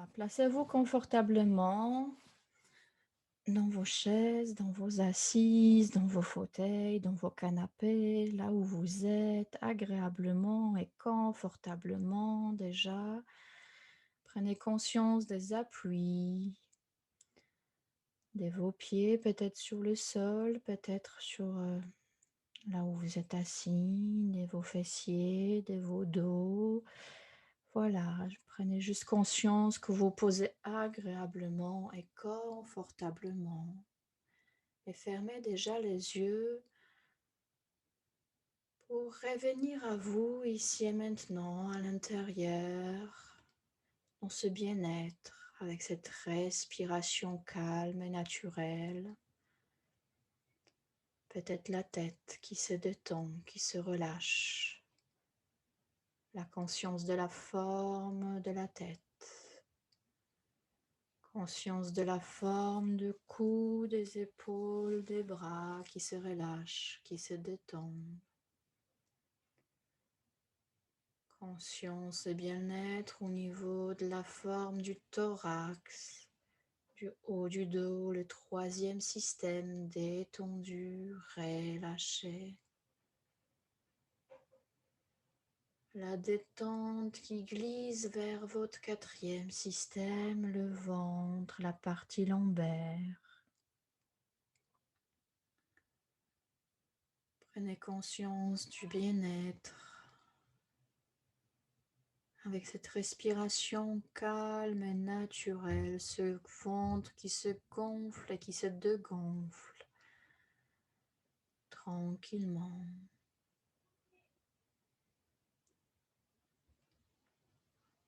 Placez-vous confortablement dans vos chaises, dans vos assises, dans vos fauteuils, dans vos canapés, là où vous êtes, agréablement et confortablement déjà. Prenez conscience des appuis, de vos pieds, peut-être sur le sol, peut-être sur là où vous êtes assis, de vos fessiers, de vos dos. Voilà, prenez juste conscience que vous posez agréablement et confortablement. Et fermez déjà les yeux pour revenir à vous ici et maintenant, à l'intérieur, dans ce bien-être, avec cette respiration calme et naturelle. Peut-être la tête qui se détend, qui se relâche. La conscience de la forme de la tête. Conscience de la forme du cou, des épaules, des bras qui se relâchent, qui se détendent. Conscience et bien-être au niveau de la forme du thorax, du haut du dos, le troisième système détendu, relâché. La détente qui glisse vers votre quatrième système, le ventre, la partie lombaire. Prenez conscience du bien-être avec cette respiration calme et naturelle, ce ventre qui se gonfle et qui se dégonfle tranquillement.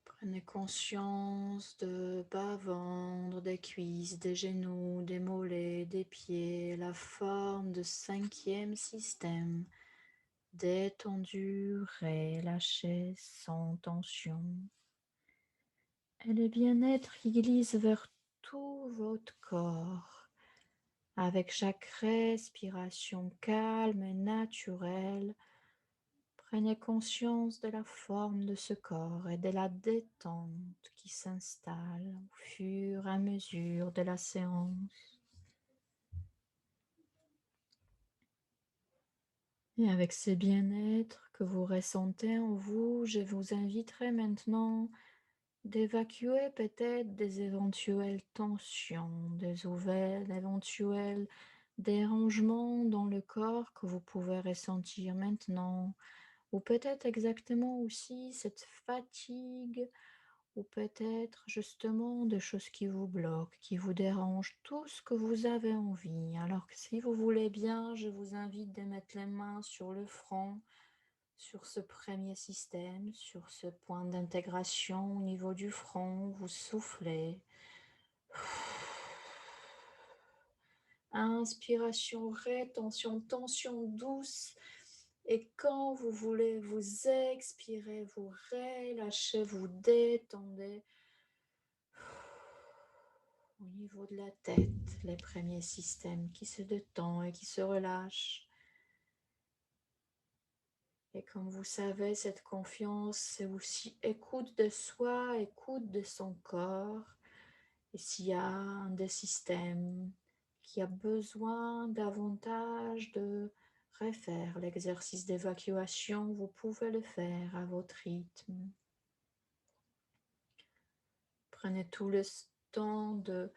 Prenez conscience de bas-ventre, des cuisses, des genoux, des mollets, des pieds, la forme de cinquième système, détendu, relâché, sans tension. Et le bien-être qui glisse vers tout votre corps, avec chaque respiration calme et naturelle. Prenez conscience de la forme de ce corps et de la détente qui s'installe au fur et à mesure de la séance. Et avec ce bien-être que vous ressentez en vous, je vous inviterai maintenant d'évacuer peut-être des éventuelles tensions, des éventuels dérangements dans le corps que vous pouvez ressentir maintenant. Ou peut-être exactement aussi cette fatigue, ou peut-être justement des choses qui vous bloquent, qui vous dérangent, tout ce que vous avez envie. Alors que si vous voulez bien, je vous invite de mettre les mains sur le front, sur ce premier système, sur ce point d'intégration au niveau du front. Vous soufflez. Inspiration, rétention, tension douce. Et quand vous voulez, vous expirez, vous relâchez, vous détendez. Au niveau de la tête, les premiers systèmes qui se détendent et qui se relâchent. Et comme vous savez, cette confiance, c'est aussi écoute de soi, écoute de son corps. Et s'il y a un des systèmes qui a besoin davantage de refaire l'exercice d'évacuation, vous pouvez le faire à votre rythme. Prenez tout le temps de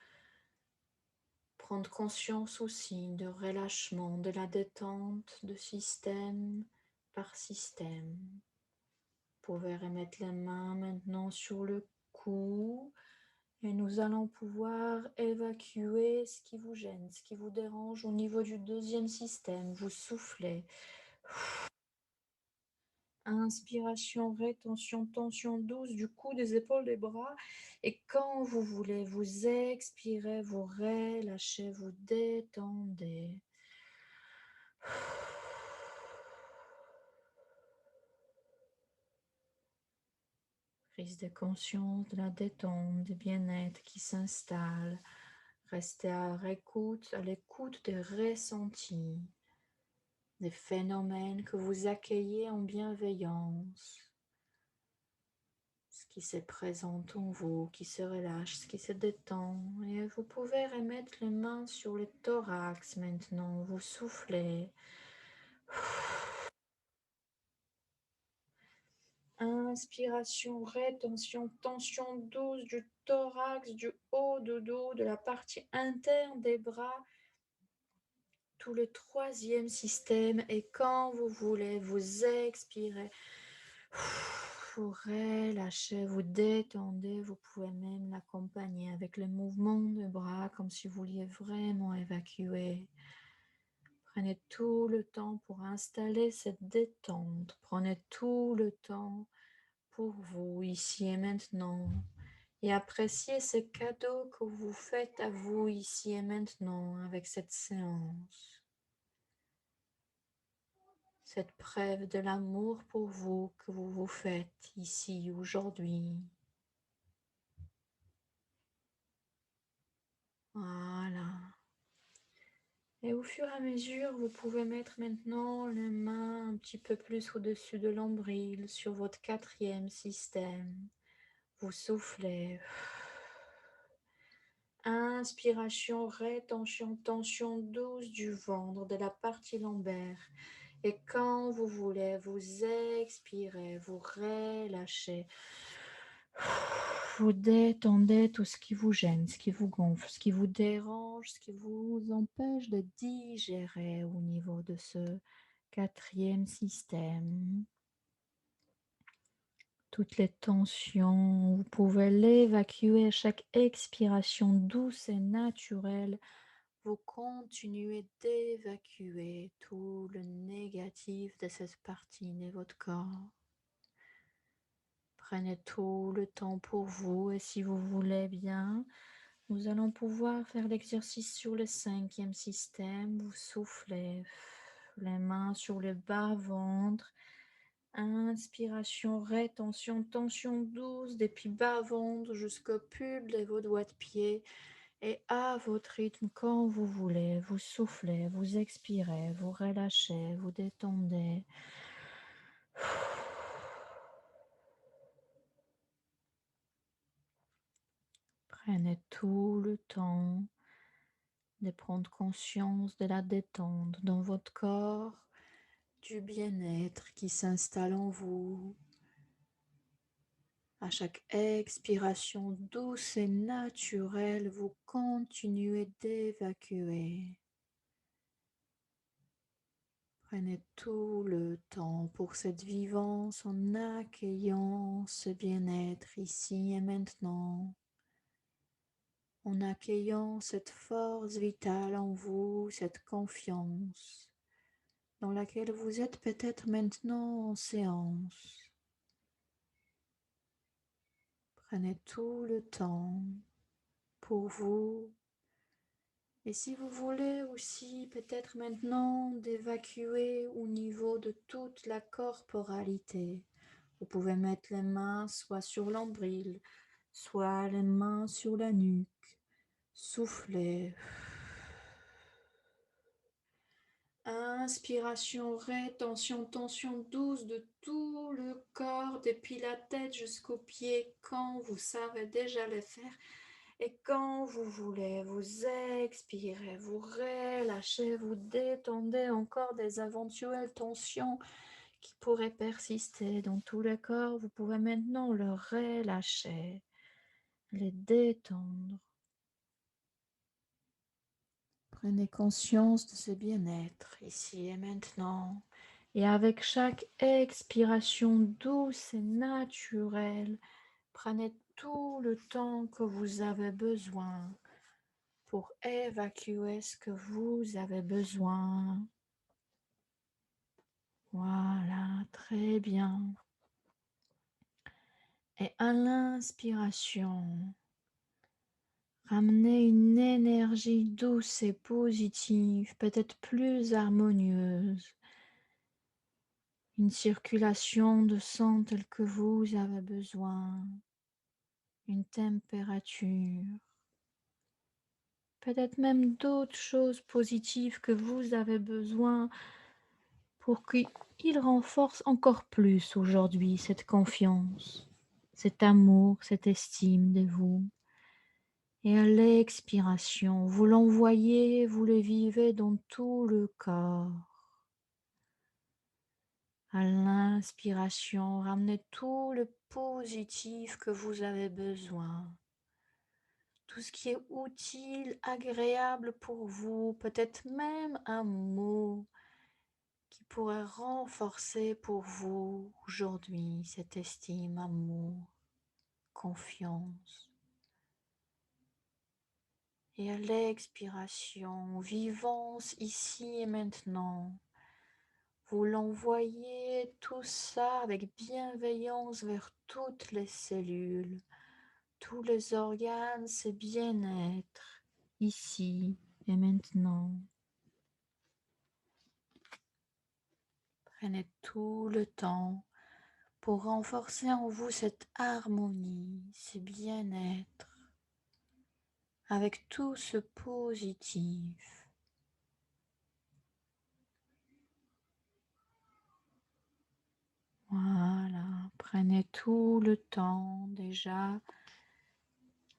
prendre conscience aussi de relâchement, de la détente de système par système. Vous pouvez remettre les mains maintenant sur le cou. Et nous allons pouvoir évacuer ce qui vous gêne, ce qui vous dérange au niveau du deuxième système. Vous soufflez. Inspiration, rétention, tension douce du cou, des épaules, des bras. Et quand vous voulez, vous expirez, vous relâchez, vous détendez. Prise de conscience de la détente, du bien-être qui s'installe. Restez à l'écoute des ressentis, des phénomènes que vous accueillez en bienveillance. Ce qui se présente en vous, qui se relâche, qui se détend. Et vous pouvez remettre les mains sur le thorax maintenant. Vous soufflez. Inspiration, rétention, tension douce du thorax, du haut du dos, de la partie interne des bras, tout le troisième système. Et quand vous voulez, vous expirez. Vous relâchez, vous détendez. Vous pouvez même l'accompagner avec le mouvement de bras, comme si vous vouliez vraiment évacuer. Prenez tout le temps pour installer cette détente. Prenez tout le temps pour vous, ici et maintenant. Et appréciez ces cadeaux que vous faites à vous, ici et maintenant, avec cette séance. Cette preuve de l'amour pour vous que vous vous faites ici, aujourd'hui. Voilà. Et au fur et à mesure, vous pouvez mettre maintenant les mains un petit peu plus au-dessus de l'ombril, sur votre quatrième système. Vous soufflez. Inspiration, rétention, tension douce du ventre, de la partie lombaire. Et quand vous voulez, vous expirez, vous relâchez. Vous détendez tout ce qui vous gêne, ce qui vous gonfle, ce qui vous dérange, ce qui vous empêche de digérer au niveau de ce quatrième système. Toutes les tensions, vous pouvez l'évacuer à chaque expiration douce et naturelle. Vous continuez d'évacuer tout le négatif de cette partie de votre corps. Prenez tout le temps pour vous et si vous voulez bien, nous allons pouvoir faire l'exercice sur le cinquième système. Vous soufflez, les mains sur le bas-ventre. Inspiration, rétention, tension douce depuis bas-ventre jusqu'au pull de vos doigts de pied. Et à votre rythme, quand vous voulez, vous soufflez, vous expirez, vous relâchez, vous détendez. Prenez tout le temps de prendre conscience de la détente dans votre corps, du bien-être qui s'installe en vous. À chaque expiration douce et naturelle, vous continuez d'évacuer. Prenez tout le temps pour cette vivance en accueillant ce bien-être ici et maintenant, en accueillant cette force vitale en vous, cette confiance dans laquelle vous êtes peut-être maintenant en séance. Prenez tout le temps pour vous. Et si vous voulez aussi peut-être maintenant d'évacuer au niveau de toute la corporalité, vous pouvez mettre les mains soit sur l'ombril, soit les mains sur la nuque. Soufflez. Inspiration, rétention, tension douce de tout le corps, depuis la tête jusqu'aux pieds, quand vous savez déjà le faire. Et quand vous voulez, vous expirez, vous relâchez, vous détendez encore des éventuelles tensions qui pourraient persister dans tout le corps. Vous pouvez maintenant le relâcher, les détendre. Prenez conscience de ce bien-être ici et maintenant. Et avec chaque expiration douce et naturelle, prenez tout le temps que vous avez besoin pour évacuer ce que vous avez besoin. Voilà, très bien. Et à l'inspiration, ramenez une énergie douce et positive, peut-être plus harmonieuse. Une circulation de sang telle que vous avez besoin. Une température. Peut-être même d'autres choses positives que vous avez besoin pour qu'il renforce encore plus aujourd'hui cette confiance. cet amour, cette estime de vous. Et à l'expiration, vous l'envoyez, vous le vivez dans tout le corps. À l'inspiration, ramenez tout le positif que vous avez besoin. Tout ce qui est utile, agréable pour vous, peut-être même un mot qui pourrait renforcer pour vous aujourd'hui cette estime, amour, confiance. Et à l'expiration, vivance ici et maintenant, vous l'envoyez tout ça avec bienveillance vers toutes les cellules, tous les organes, c'est bien-être ici et maintenant. Prenez tout le temps pour renforcer en vous cette harmonie, ce bien-être, avec tout ce positif. Voilà, prenez tout le temps déjà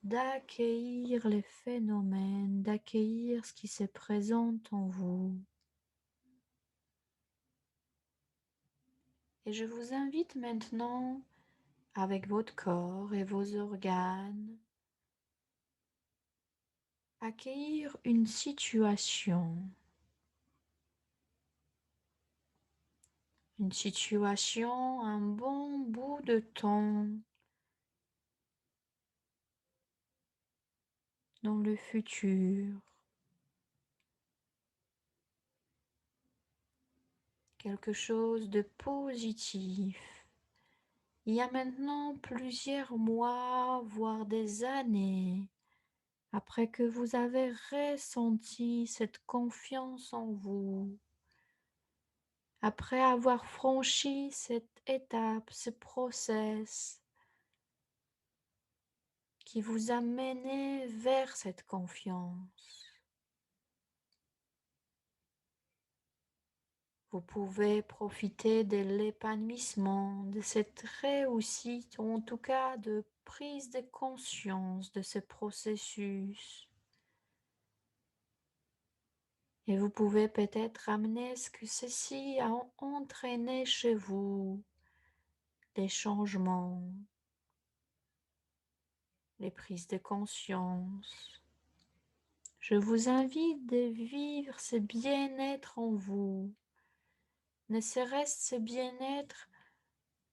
d'accueillir les phénomènes, d'accueillir ce qui se présente en vous. Et je vous invite maintenant, avec votre corps et vos organes, à accueillir une situation, un bon bout de temps dans le futur, quelque chose de positif. Il y a maintenant plusieurs mois, voire des années, après que vous avez ressenti cette confiance en vous, après avoir franchi cette étape, ce process qui vous a mené vers cette confiance. Vous pouvez profiter de l'épanouissement, de cette réussite, ou en tout cas de prise de conscience de ce processus. Et vous pouvez peut-être amener ce que ceci a entraîné chez vous, des changements, les prises de conscience. Je vous invite de vivre ce bien-être en vous, ne serait-ce ce bien-être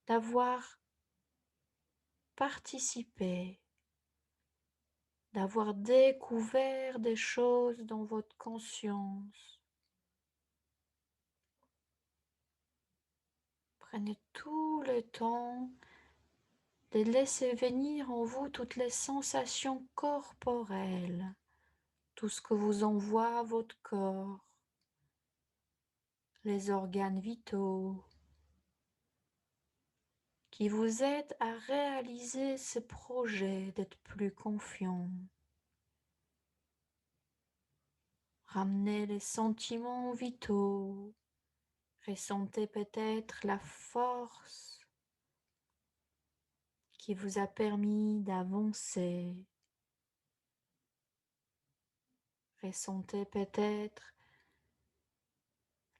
d'avoir participé, d'avoir découvert des choses dans votre conscience. Prenez tout le temps de laisser venir en vous toutes les sensations corporelles, tout ce que vous envoie votre corps, les organes vitaux, qui vous aident à réaliser ce projet d'être plus confiant. Ramenez les sentiments vitaux, ressentez peut-être la force qui vous a permis d'avancer. Ressentez peut-être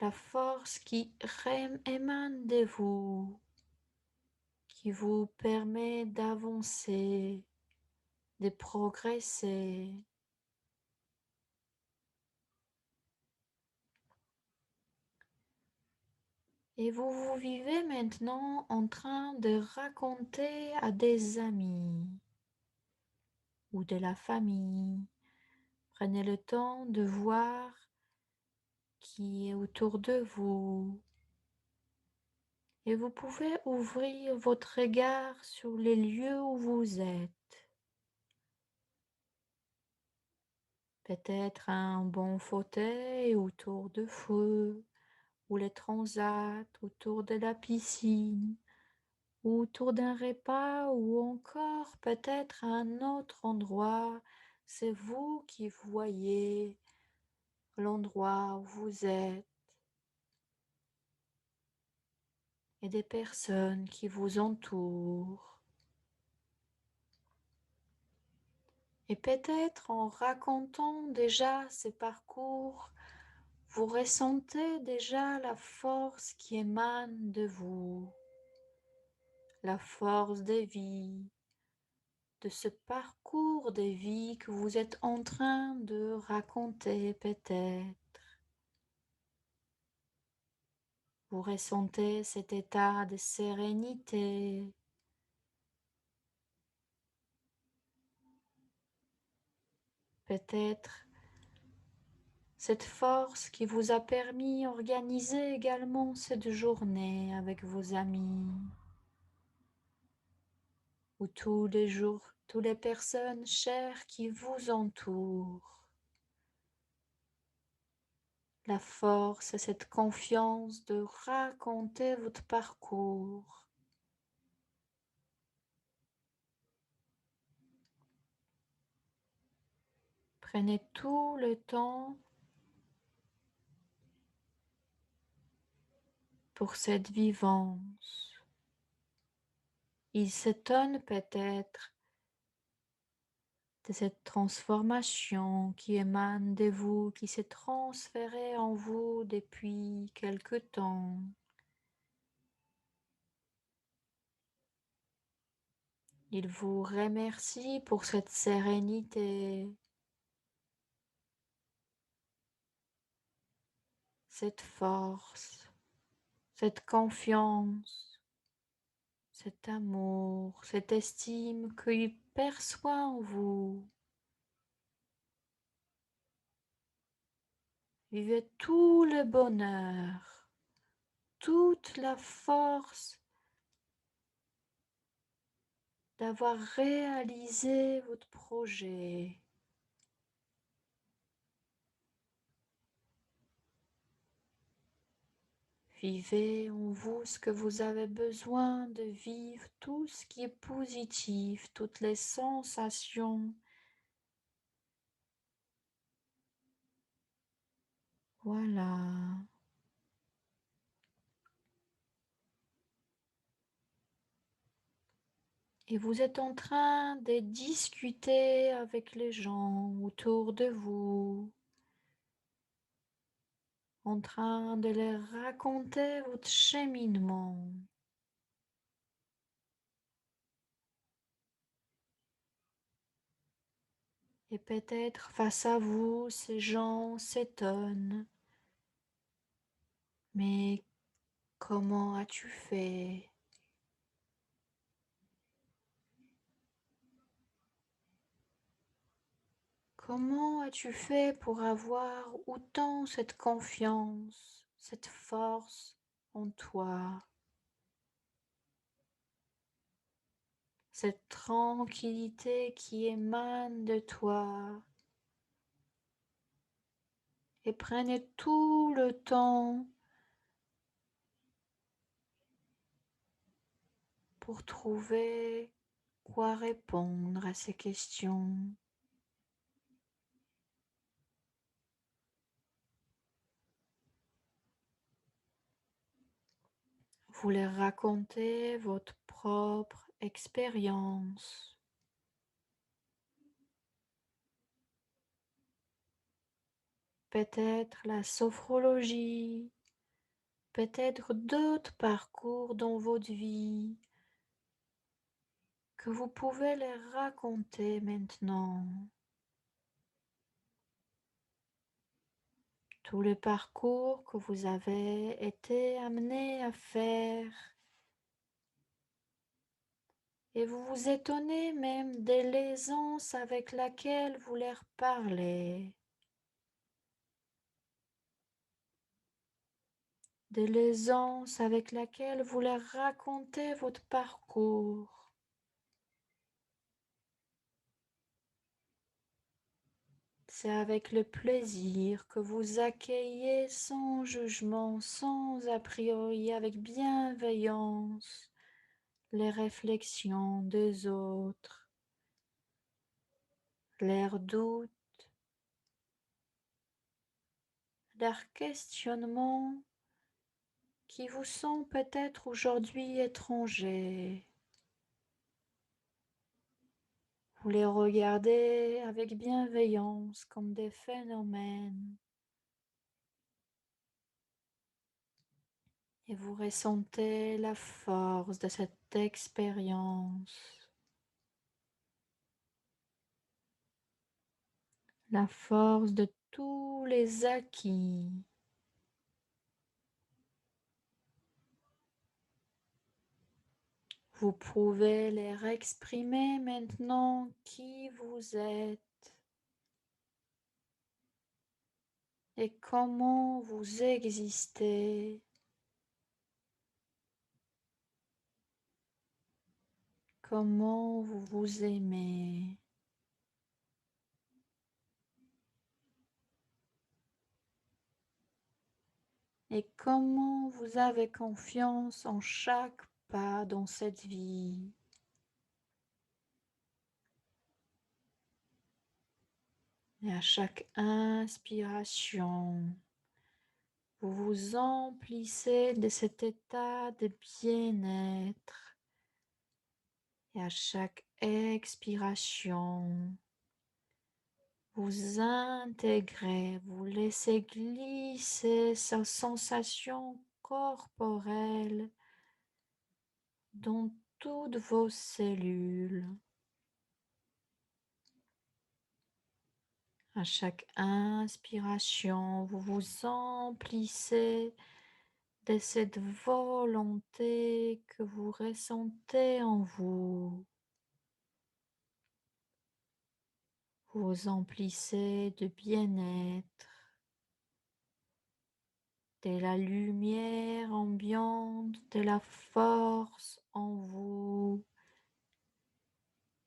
la force qui émane de vous, qui vous permet d'avancer, de progresser. Et vous vivez maintenant en train de raconter à des amis ou de la famille. Prenez le temps de voir qui est autour de vous. Et vous pouvez ouvrir votre regard sur les lieux où vous êtes. Peut-être un bon fauteuil autour de feu, ou les transats autour de la piscine, ou autour d'un repas, ou encore peut-être un autre endroit. C'est vous qui voyez l'endroit où vous êtes et des personnes qui vous entourent. Et peut-être en racontant déjà ces parcours, vous ressentez déjà la force qui émane de vous, la force des vies, de ce parcours de vie que vous êtes en train de raconter peut-être. Vous ressentez cet état de sérénité, peut-être cette force qui vous a permis d'organiser également cette journée avec vos amis, ou tous les jours, toutes les personnes chères qui vous entourent. La force et cette confiance de raconter votre parcours. Prenez tout le temps pour cette vivance. Il s'étonne peut-être de cette transformation qui émane de vous, qui s'est transférée en vous depuis quelque temps. Il vous remercie pour cette sérénité, cette force, cette confiance, cet amour, cette estime qu'il perçoit en vous. Vivez tout le bonheur, toute la force d'avoir réalisé votre projet. Vivez en vous ce que vous avez besoin de vivre, tout ce qui est positif, toutes les sensations. Voilà. Et vous êtes en train de discuter avec les gens autour de vous, en train de leur raconter votre cheminement. Et peut-être face à vous, ces gens s'étonnent. Mais comment as-tu fait? Comment as-tu fait pour avoir autant cette confiance, cette force en toi, cette tranquillité qui émane de toi? Et prenez tout le temps pour trouver quoi répondre à ces questions. Vous leur racontez votre propre expérience. Peut-être la sophrologie, peut-être d'autres parcours dans votre vie que vous pouvez les raconter maintenant. Tous les parcours que vous avez été amené à faire. Et vous vous étonnez même de l'aisance avec laquelle vous leur parlez, de l'aisance avec laquelle vous leur racontez votre parcours. C'est avec le plaisir que vous accueillez sans jugement, sans a priori, avec bienveillance, les réflexions des autres, leurs doutes, leurs questionnements qui vous sont peut-être aujourd'hui étrangers. Vous les regardez avec bienveillance comme des phénomènes et vous ressentez la force de cette expérience, la force de tous les acquis. Vous pouvez les exprimer maintenant qui vous êtes et comment vous existez, comment vous vous aimez. Et comment vous avez confiance en chaque pas dans cette vie. Et à chaque inspiration, vous vous emplissez de cet état de bien-être. Et à chaque expiration, vous intégrez, vous laissez glisser cette sensation corporelle dans toutes vos cellules. À chaque inspiration, vous vous emplissez de cette volonté que vous ressentez en vous. Vous vous emplissez de bien-être, de la lumière ambiante, de la force en vous.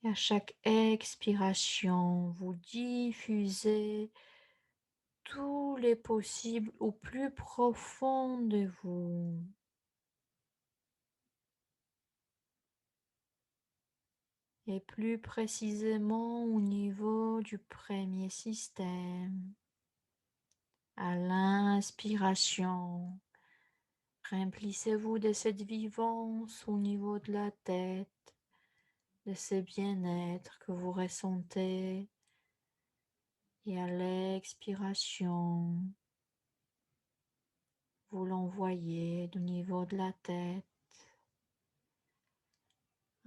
Et à chaque expiration, vous diffusez tous les possibles au plus profond de vous. Et plus précisément au niveau du premier système. À l'inspiration, remplissez-vous de cette vivance au niveau de la tête, de ce bien-être que vous ressentez. Et à l'expiration, vous l'envoyez au niveau de la tête.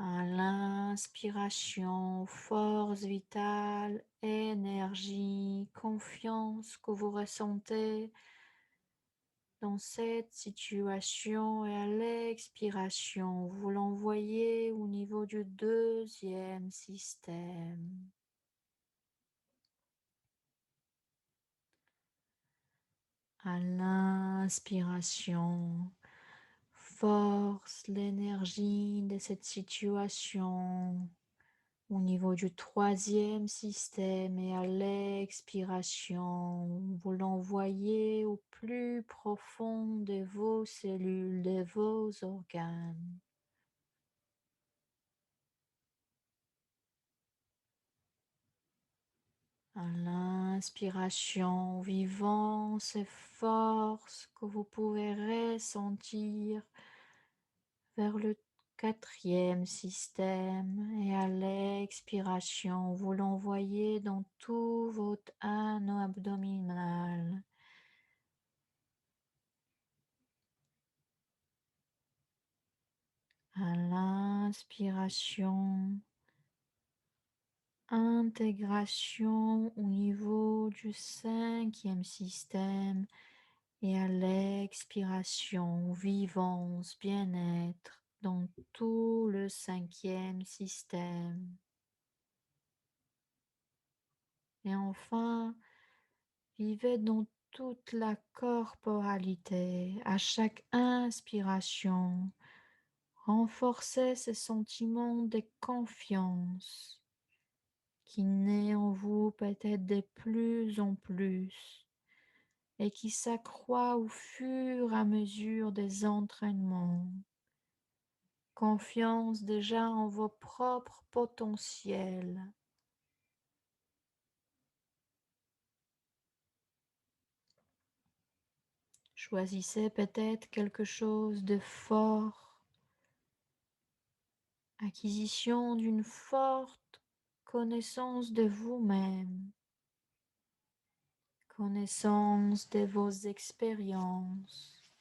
À l'inspiration, force vitale, énergie, confiance que vous ressentez dans cette situation, et à l'expiration, vous l'envoyez au niveau du deuxième système. À l'inspiration, force l'énergie de cette situation au niveau du troisième système, et à l'expiration, vous l'envoyez au plus profond de vos cellules, de vos organes. À l'inspiration, vivant ces forces que vous pouvez ressentir vers le quatrième système, et à l'expiration, vous l'envoyez dans tout votre anneau abdominal. À l'inspiration, intégration au niveau du cinquième système, et à l'expiration, vivance, bien-être dans tout le cinquième système. Et enfin, vivez dans toute la corporalité. À chaque inspiration, renforcez ce sentiment de confiance qui naît en vous peut-être de plus en plus et qui s'accroît au fur et à mesure des entraînements. Confiance déjà en vos propres potentiels. Choisissez peut-être quelque chose de fort, acquisition d'une forte connaissance de vous-même, connaissance de vos expériences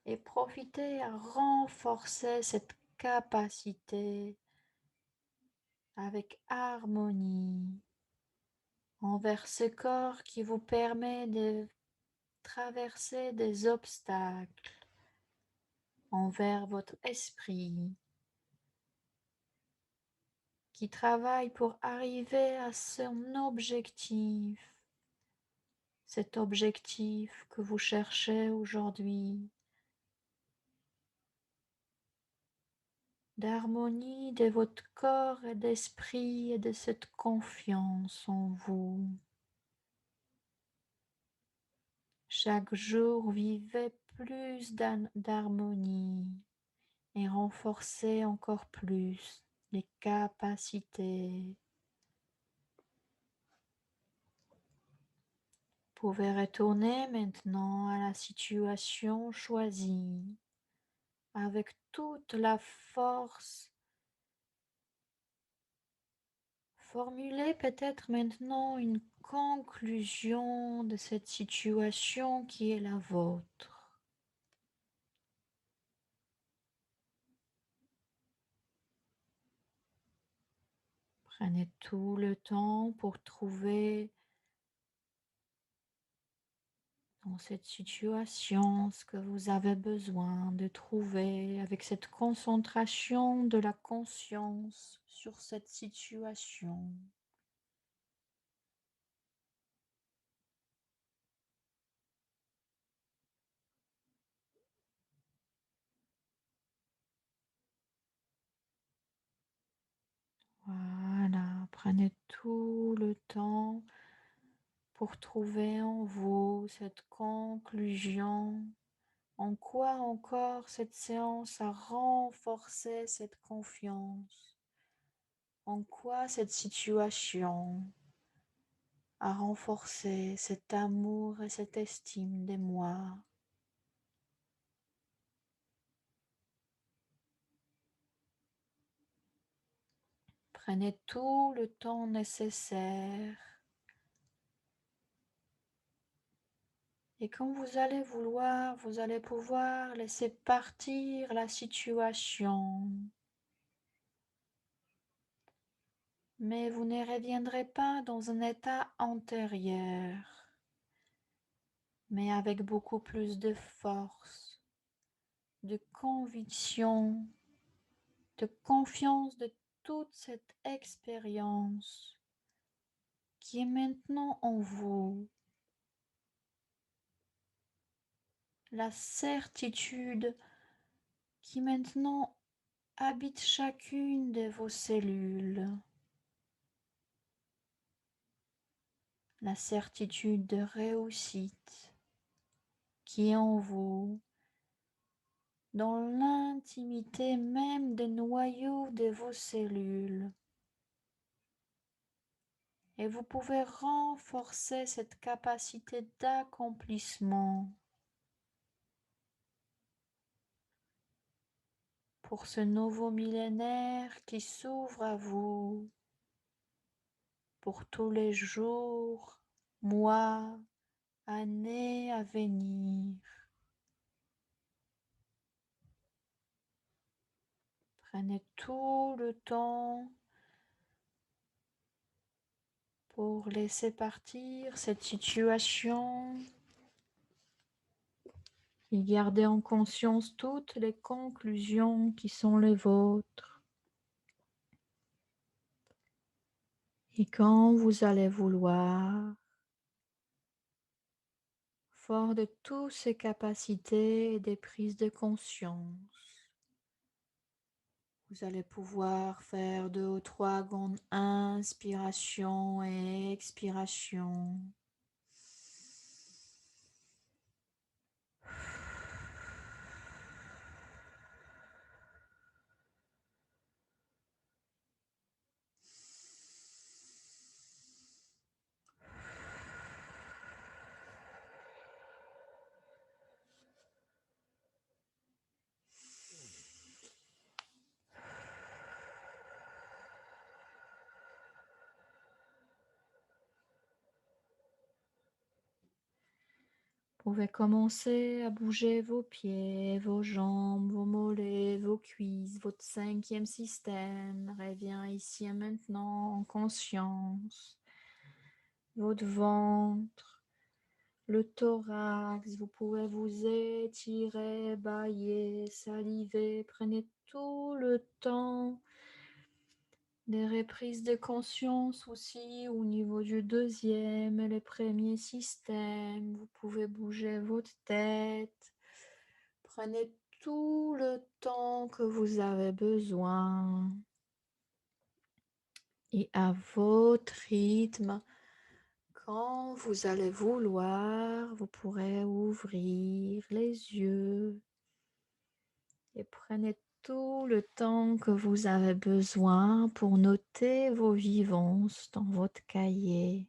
et profitez à renforcer cette capacité avec harmonie envers ce corps qui vous permet de traverser des obstacles, envers votre esprit qui travaille pour arriver à son objectif, cet objectif que vous cherchez aujourd'hui, d'harmonie de votre corps et d'esprit et de cette confiance en vous. Chaque jour, vivez plus d'harmonie et renforcez encore plus les capacités. Vous pouvez retourner maintenant à la situation choisie avec toute la force. Formulez peut-être maintenant une conclusion de cette situation qui est la vôtre. Prenez tout le temps pour trouver dans cette situation ce que vous avez besoin de trouver avec cette concentration de la conscience sur cette situation. Voilà, prenez tout le temps pour trouver en vous cette conclusion. En quoi encore cette séance a renforcé cette confiance? En quoi cette situation a renforcé cet amour et cette estime de moi? Prenez tout le temps nécessaire. Et quand vous allez vouloir, vous allez pouvoir laisser partir la situation. Mais vous ne reviendrez pas dans un état antérieur, mais avec beaucoup plus de force, de conviction, de confiance de toute cette expérience qui est maintenant en vous. La certitude qui maintenant habite chacune de vos cellules. La certitude de réussite qui est en vous, dans l'intimité même des noyaux de vos cellules. Et vous pouvez renforcer cette capacité d'accomplissement pour ce nouveau millénaire qui s'ouvre à vous, pour tous les jours, mois, années à venir. Prenez tout le temps pour laisser partir cette situation et gardez en conscience toutes les conclusions qui sont les vôtres. Et quand vous allez vouloir, fort de toutes ces capacités et des prises de conscience, vous allez pouvoir faire 2 ou 3 grandes inspirations et expirations. Vous pouvez commencer à bouger vos pieds, vos jambes, vos mollets, vos cuisses, votre cinquième système revient ici et maintenant en conscience. Votre ventre, le thorax, vous pouvez vous étirer, bâiller, saliver. Prenez tout le temps des reprises de conscience aussi au niveau du deuxième et le premier système. Vous pouvez bouger votre tête. Prenez tout le temps que vous avez besoin et à votre rythme. Quand vous allez vouloir, vous pourrez ouvrir les yeux et prenez tout le temps que vous avez besoin pour noter vos vivances dans votre cahier.